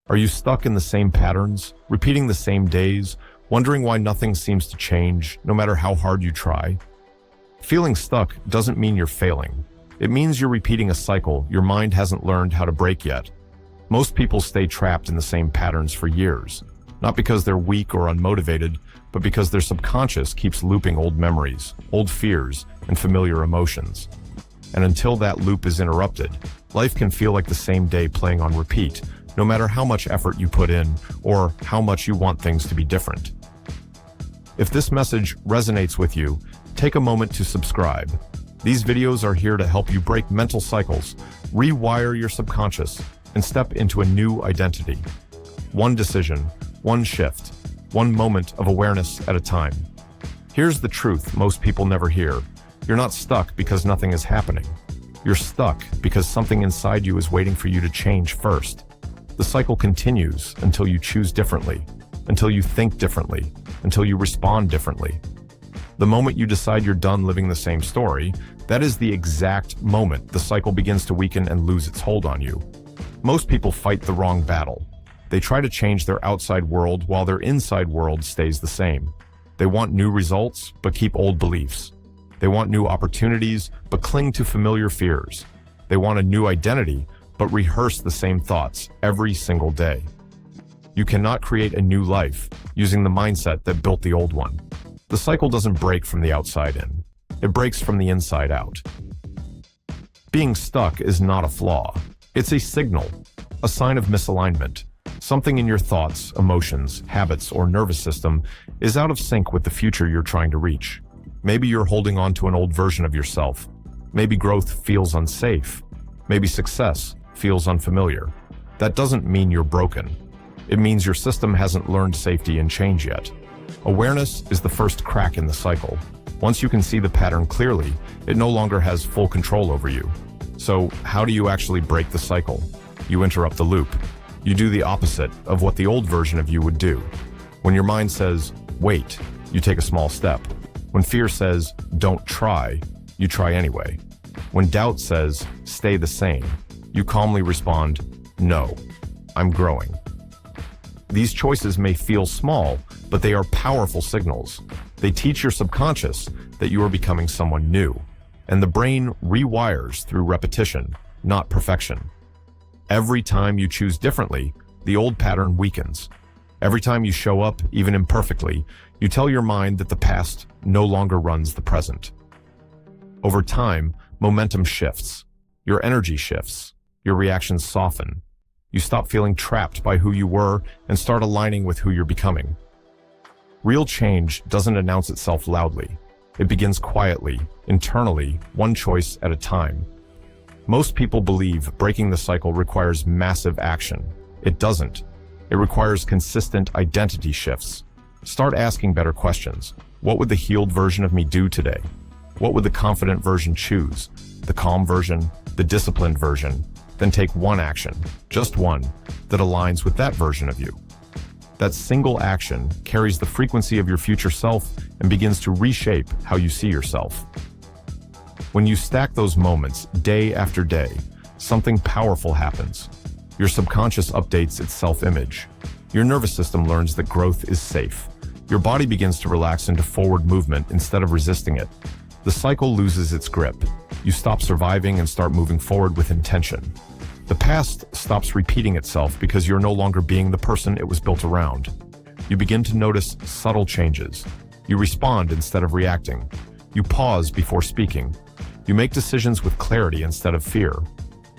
Are you stuck in the same patterns, repeating the same days, wondering why nothing seems to change, no matter how hard you try? Feeling stuck doesn't mean you're failing. It means you're repeating a cycle your mind hasn't learned how to break yet. Most people stay trapped in the same patterns for years, not because they're weak or unmotivated, but because their subconscious keeps looping old memories, old fears, and familiar emotions. And until that loop is interrupted, life can feel like the same day playing on repeat, no matter how much effort you put in or how much you want things to be different. If this message resonates with you, take a moment to subscribe. These videos are here to help you break mental cycles, rewire your subconscious, and step into a new identity. One decision, one shift, one moment of awareness at a time. Here's the truth most people never hear. You're not stuck because nothing is happening. You're stuck because something inside you is waiting for you to change first. The cycle continues until you choose differently, until you think differently, until you respond differently. The moment you decide you're done living the same story, that is the exact moment the cycle begins to weaken and lose its hold on you. Most people fight the wrong battle. They try to change their outside world while their inside world stays the same. They want new results, but keep old beliefs. They want new opportunities, but cling to familiar fears. They want a new identity, but rehearse the same thoughts every single day. You cannot create a new life using the mindset that built the old one. The cycle doesn't break from the outside in. It breaks from the inside out. Being stuck is not a flaw. It's a signal, a sign of misalignment. Something in your thoughts, emotions, habits, or nervous system is out of sync with the future you're trying to reach. Maybe you're holding on to an old version of yourself. Maybe growth feels unsafe. Maybe success feels unfamiliar. That doesn't mean you're broken. It means your system hasn't learned safety and change yet. Awareness is the first crack in the cycle. Once you can see the pattern clearly, it no longer has full control over you. So, how do you actually break the cycle? You interrupt the loop. You do the opposite of what the old version of you would do. When your mind says, wait, you take a small step. When fear says, don't try, you try anyway. When doubt says, stay the same, you calmly respond, no, I'm growing. These choices may feel small, but they are powerful signals. They teach your subconscious that you are becoming someone new, and the brain rewires through repetition, not perfection. Every time you choose differently, the old pattern weakens. Every time you show up, even imperfectly, you tell your mind that the past no longer runs the present. Over time, momentum shifts. Your energy shifts. Your reactions soften. You stop feeling trapped by who you were and start aligning with who you're becoming. Real change doesn't announce itself loudly. It begins quietly, internally, one choice at a time. Most people believe breaking the cycle requires massive action. It doesn't. It requires consistent identity shifts. Start asking better questions. What would the healed version of me do today? What would the confident version choose? The calm version? The disciplined version? Then take one action, just one, that aligns with that version of you. That single action carries the frequency of your future self and begins to reshape how you see yourself. When you stack those moments day after day, something powerful happens. Your subconscious updates its self-image. Your nervous system learns that growth is safe. Your body begins to relax into forward movement instead of resisting it. The cycle loses its grip. You stop surviving and start moving forward with intention. The past stops repeating itself because you're no longer being the person it was built around. You begin to notice subtle changes. You respond instead of reacting. You pause before speaking. You make decisions with clarity instead of fear.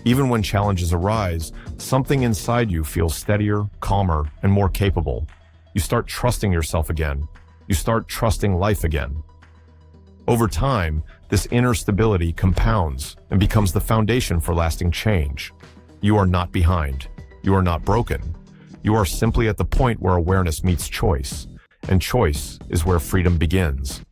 Even when challenges arise, something inside you feels steadier, calmer, and more capable. You start trusting yourself again. You start trusting life again. Over time, this inner stability compounds and becomes the foundation for lasting change. You are not behind. You are not broken. You are simply at the point where awareness meets choice, and choice is where freedom begins.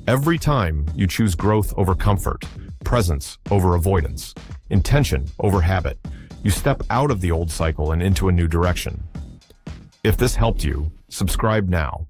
Every time you choose growth over comfort, presence over avoidance, intention over habit, you step out of the old cycle and into a new direction. If this helped you, subscribe now.